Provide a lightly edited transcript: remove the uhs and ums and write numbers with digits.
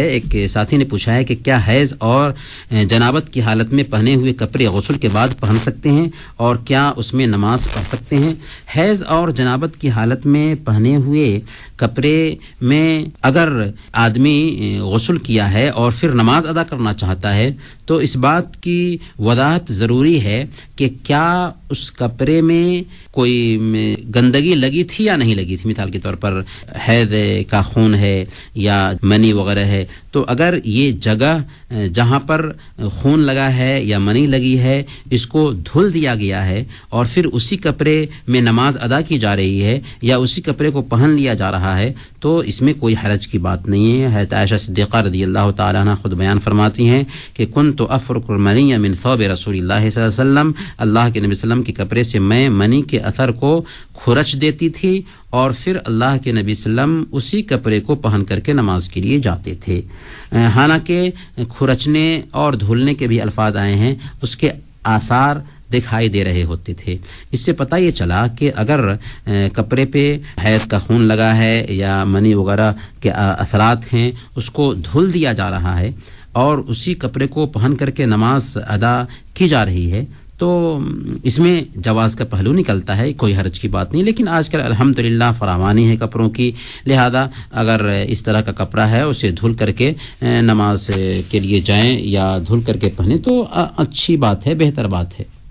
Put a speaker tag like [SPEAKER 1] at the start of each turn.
[SPEAKER 1] ایک ساتھی نے پوچھا ہے کہ کیا حیض اور جنابت کی حالت میں پہنے ہوئے کپڑے غسل کے بعد پہن سکتے ہیں اور کیا اس میں نماز پڑھ سکتے ہیں؟ حیض اور جنابت کی حالت میں پہنے ہوئے کپڑے میں اگر آدمی غسل کیا ہے اور پھر نماز ادا کرنا چاہتا ہے تو اس بات کی وضاحت ضروری ہے کہ کیا اس کپڑے میں کوئی گندگی لگی تھی یا نہیں لگی تھی. مثال کے طور پر حیض کا خون ہے یا منی وغیرہ ہے، تو اگر یہ جگہ جہاں پر خون لگا ہے یا منی لگی ہے اس کو دھل دیا گیا ہے اور پھر اسی کپڑے میں نماز ادا کی جا رہی ہے یا اسی کپڑے کو پہن لیا جا رہا ہے تو اس میں کوئی حرج کی بات نہیں ہے. حضرت عائشہ صدیقہ رضی اللہ تعالی عنہ خود بیان فرماتی ہیں کہ کنت افرق المنی من ثوب رسول اللہ صلی اللہ علیہ وسلم، اللہ کے نبی صلی اللہ علیہ وسلم کے کپڑے سے میں منی کے اثر کو کھرچ دیتی تھی اور پھر اللہ کے نبی صلی اللہ علیہ وسلم اسی کپڑے کو پہن کر کے نماز کے لیے جاتے تھے. حالانکہ کھرچنے اور دھلنے کے بھی الفاظ آئے ہیں، اس کے آثار دکھائی دے رہے ہوتے تھے. اس سے پتہ یہ چلا کہ اگر کپڑے پہ حیض کا خون لگا ہے یا منی وغیرہ کے اثرات ہیں اس کو دھل دیا جا رہا ہے اور اسی کپڑے کو پہن کر کے نماز ادا کی جا رہی ہے تو اس میں جواز کا پہلو نکلتا ہے، کوئی حرج کی بات نہیں. لیکن آج کل الحمدللہ فراوانی ہے کپڑوں کی، لہذا اگر اس طرح کا کپڑا ہے اسے دھل کر کے نماز کے لیے جائیں یا دھل کر کے پہنیں تو اچھی بات ہے، بہتر بات ہے.